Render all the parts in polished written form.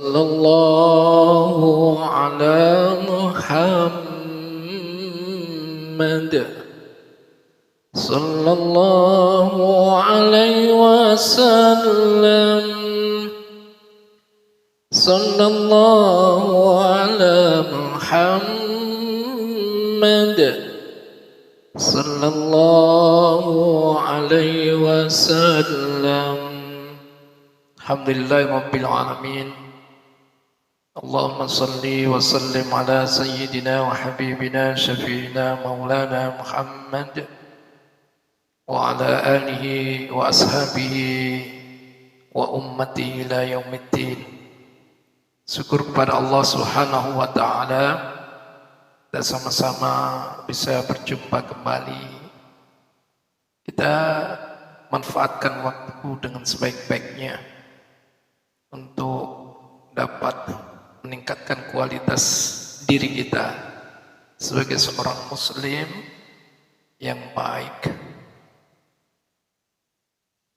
Sallallahu ala Muhammad Sallallahu alaihi wasallam Sallallahu ala Muhammad Sallallahu alaihi wasallam. Alhamdulillahi rabbil alamin. Allahumma salli wa sallim ala sayyidina wa habibina syafi'ina maulana Muhammad wa ala alihi wa ashabihi wa ummatihi ila yaumiddin. Syukur kepada Allah Subhanahu wa ta'ala, kita sama-sama bisa berjumpa kembali. Kita manfaatkan waktu dengan sebaik-baiknya untuk dapat meningkatkan kualitas diri kita sebagai seorang muslim yang baik.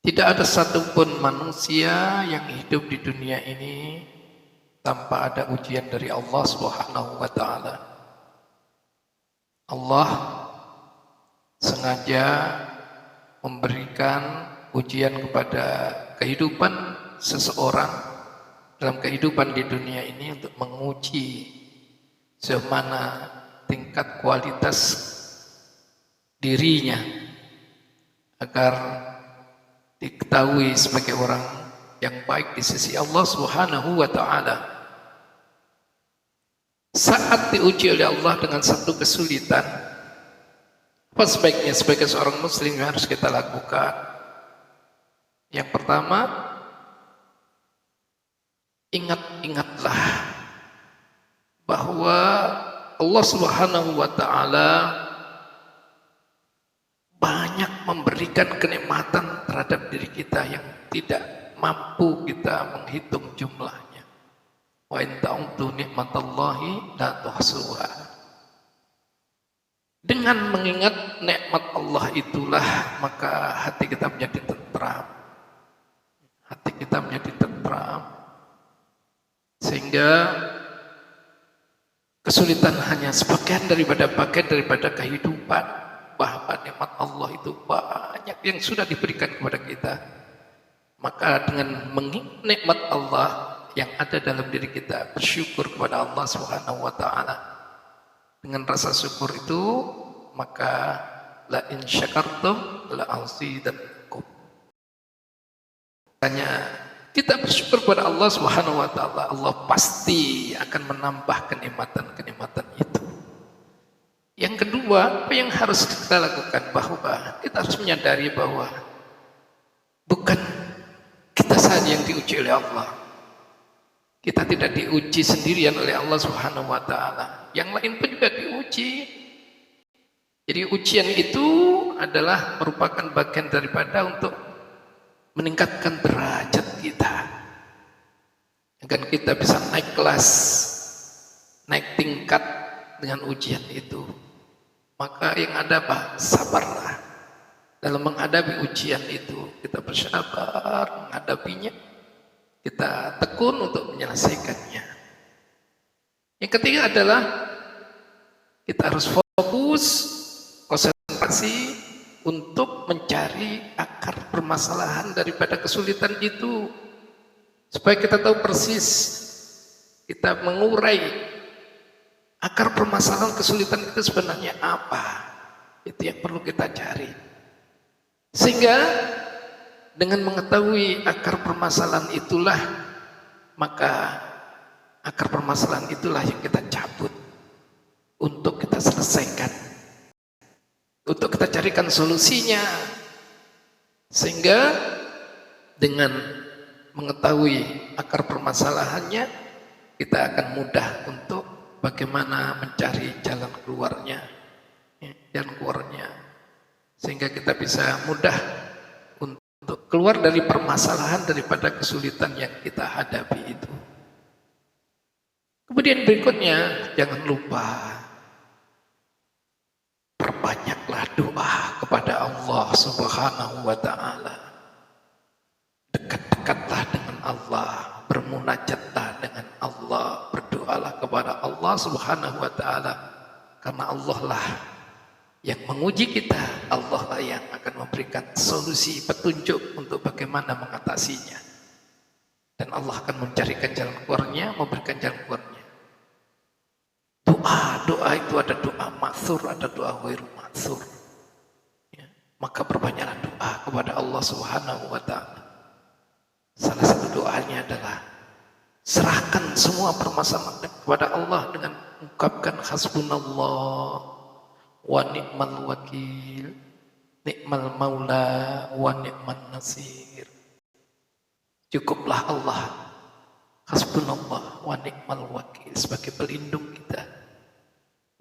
Tidak ada satupun manusia yang hidup di dunia ini tanpa ada ujian dari Allah Subhanahu wa ta'ala. Allah sengaja memberikan ujian kepada kehidupan seseorang dalam kehidupan di dunia ini untuk menguji sejauh mana tingkat kualitas dirinya agar diketahui sebagai orang yang baik di sisi Allah Subhanahu wa ta'ala. Saat diuji oleh Allah dengan satu kesulitan, apa sebaiknya sebagai seorang muslim yang harus kita lakukan? Yang pertama, ingatlah bahwa Allah Subhanahu wa ta'ala banyak memberikan kenikmatan terhadap diri kita yang tidak mampu kita menghitung jumlahnya. Wa in ta'uddu nikmatallahi la tuhsuha. Dengan mengingat nikmat Allah itulah maka hati kita menjadi tentram. Hati kita menjadi tentram. Sehingga kesulitan hanya sebagian daripada kehidupan, bahwa nikmat Allah itu banyak yang sudah diberikan kepada kita. Maka dengan mengingat nikmat Allah yang ada dalam diri kita, bersyukur kepada Allah Subhanahu wa ta'ala. Dengan rasa syukur itu, maka la in syakartum la azidannakum. Hanya kita bersyukur kepada Allah Subhanahu wa ta'ala, Allah pasti akan menambah kenikmatan-kenikmatan itu. Yang kedua, apa yang harus kita lakukan? Bahwa kita harus menyadari bahwa bukan kita saja yang diuji oleh Allah. Kita tidak diuji sendirian oleh Allah Subhanahu wa ta'ala. Yang lain pun juga diuji. Jadi ujian itu adalah merupakan bagian daripada untuk meningkatkan derajat kita agar kita bisa naik kelas, naik tingkat dengan ujian itu. Maka yang ada apa? Sabarlah dalam menghadapi ujian itu. Kita bersabar menghadapinya, kita tekun untuk menyelesaikannya. Yang ketiga adalah kita harus fokus, konsentrasi untuk mencari akar permasalahan daripada kesulitan itu, supaya kita tahu persis, kita mengurai akar permasalahan kesulitan itu sebenarnya apa. Itu yang perlu kita cari, sehingga dengan mengetahui akar permasalahan itulah, maka akar permasalahan itulah yang kita cabut untuk kita selesaikan, untuk kita carikan solusinya. Sehingga dengan mengetahui akar permasalahannya, kita akan mudah untuk bagaimana mencari jalan keluarnya, sehingga kita bisa mudah untuk keluar dari permasalahan daripada kesulitan yang kita hadapi itu. Kemudian berikutnya, jangan lupa perbanyaklah doa kepada Allah Subhanahu wa ta'ala. Dekat-dekatlah dengan Allah, bermunajatlah dengan berdoalah kepada Allah Subhanahu wa taala, karena Allah lah yang menguji kita, Allah lah yang akan memberikan solusi, petunjuk untuk bagaimana mengatasinya. Dan Allah akan mencarikan jalan keluarnya, memberikan jalan keluarnya. Doa itu ada doa ma'thur, ada doa ghairu ma'thur. Ya, maka perbanyaklah doa kepada Allah Subhanahu wa taala. Salah satu doanya adalah serahkan semua permasalahan kepada Allah dengan mengucapkan hasbunallah wa ni'mal wakil, ni'mal maula wa ni'man nasir. Cukuplah Allah, hasbunallah wa ni'mal wakil, sebagai pelindung kita,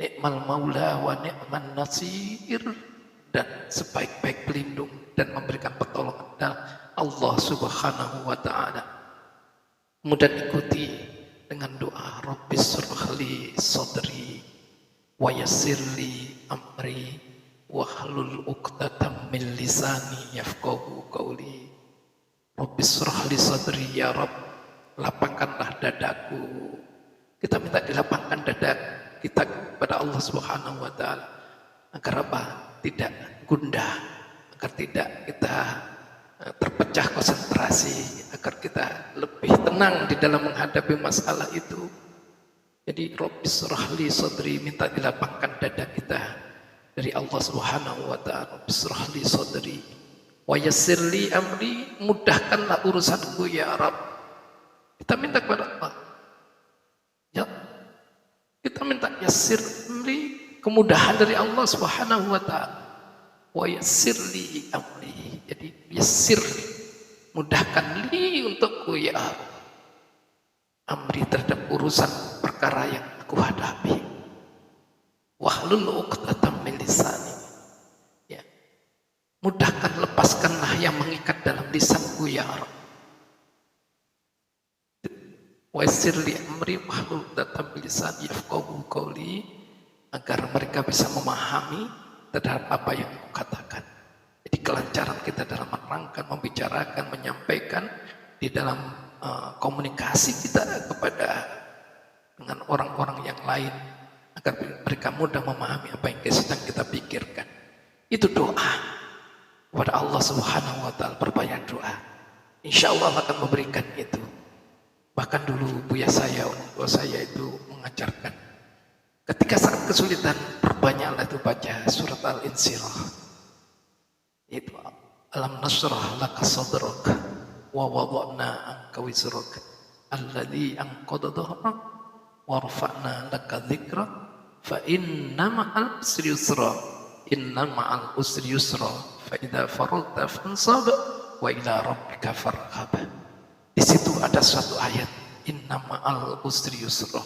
ni'mal maula wa ni'man nasir, dan sebaik-baik pelindung dan memberikan pertolongan adalah Allah Subhanahu wa ta'ala. Kemudian ikuti dengan doa Rabbis shrahli sadri wa yassirli amri wahlul 'uqdatam min lisani yafqahu qawli. Rabbis shrahli sadri, ya Rabb, lapangkanlah dadaku. Kita minta dilapangkan dada kita kepada Allah Subhanahu wa taala, agar apa? Tidak gundah, agar tidak kita terpecah konsentrasi, agar kita lebih tenang di dalam menghadapi masalah itu. Jadi Rabbis shrahli sadri, minta dilapangkan dada kita dari Allah Subhanahu wa taala. Rabbis shrahli sadri wa yassirli amri, mudahkanlah urusanku ya Rabb. Kita minta kepada Allah. Ya, kita minta yassirli, kemudahan dari Allah Subhanahu wa taala. Wa yassirli amri, jadi yassir, mudahkan li untukku ya Allah, amri, terhadap urusan perkara yang aku hadapi. Wahlul 'uqdatam min lisani, ya, mudahkan, lepaskanlah yang mengikat dalam lisanku ya Rabb. Wa yassirli amri wahlul 'uqdatam min lisani yafqahu qawli, agar mereka bisa memahami terhadap apa yang aku katakan. Jadi kelancaran kita dalam menerangkan, membicarakan, menyampaikan di dalam komunikasi kita kepada dengan orang-orang yang lain, agar mereka mudah memahami apa yang sedang kita pikirkan. Itu doa kepada Allah Subhanahu wa taala, perbanyak doa. Insya Allah akan memberikan itu. Bahkan dulu buya saya, orang tua saya itu mengajarkan, ketika saat kesulitan, perbanyaklah itu baca surat Al-Insyirah. Itu alam nashrah laka sadrak wa wada'na anka wizrak alladhi anqadha dhahrak wa rafa'na laka dhikrak fa inna ma'al usri yusra, inna ma'al usri yusra, fa idza faragta fansab wa ila rabbika farghab. Di situ ada suatu ayat, inna ma'al usri yusra,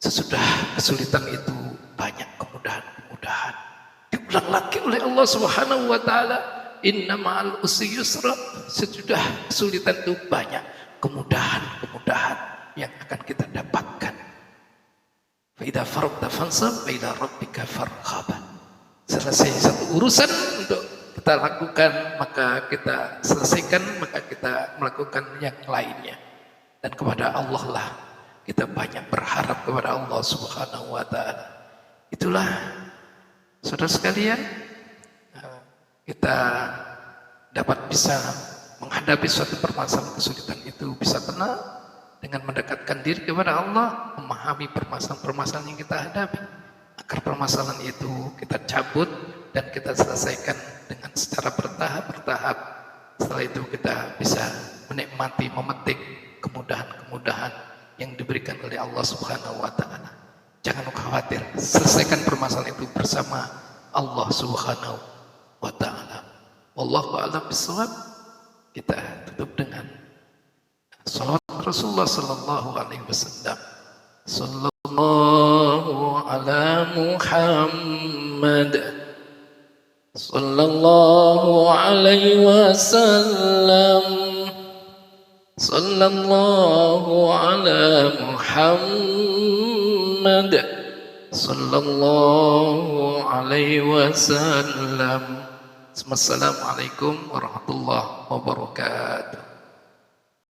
sesudah kesulitan itu banyak kemudahan-kemudahan. Diulang lagi oleh Allah Subhanahu wa taala, inna ma'al usri yusra, sesudah kesulitan itu banyak kemudahan-kemudahan yang akan kita dapatkan. Fa idza faragta fansab wa ila rabbika farghab. Selesai satu urusan untuk kita lakukan, maka kita selesaikan, maka kita melakukan yang lainnya. Dan kepada Allah lah kita banyak berharap, kepada Allah Subhanahu wa ta'ala. Itulah saudara sekalian, kita dapat bisa menghadapi suatu permasalahan kesulitan itu bisa tenang dengan mendekatkan diri kepada Allah, memahami permasalahan-permasalahan yang kita hadapi, agar permasalahan itu kita cabut dan kita selesaikan dengan secara bertahap-bertahap. Setelah itu kita bisa menikmati, memetik kemudahan-kemudahan yang diberikan oleh Allah Subhanahu wa ta'ala. Jangan khawatir, selesaikan permasalahan itu bersama Allah Subhanahu wa ta'ala. Wallahu a'lam bishawab. Kita tutup dengan salawat Rasulullah sallallahu alaihi wasallam. Sallallahu ala Muhammad, sallallahu alaihi wasallam, sallallahu ala Muhammad, sallallahu alaihi wasallam. Assalamualaikum warahmatullahi wabarakatuh.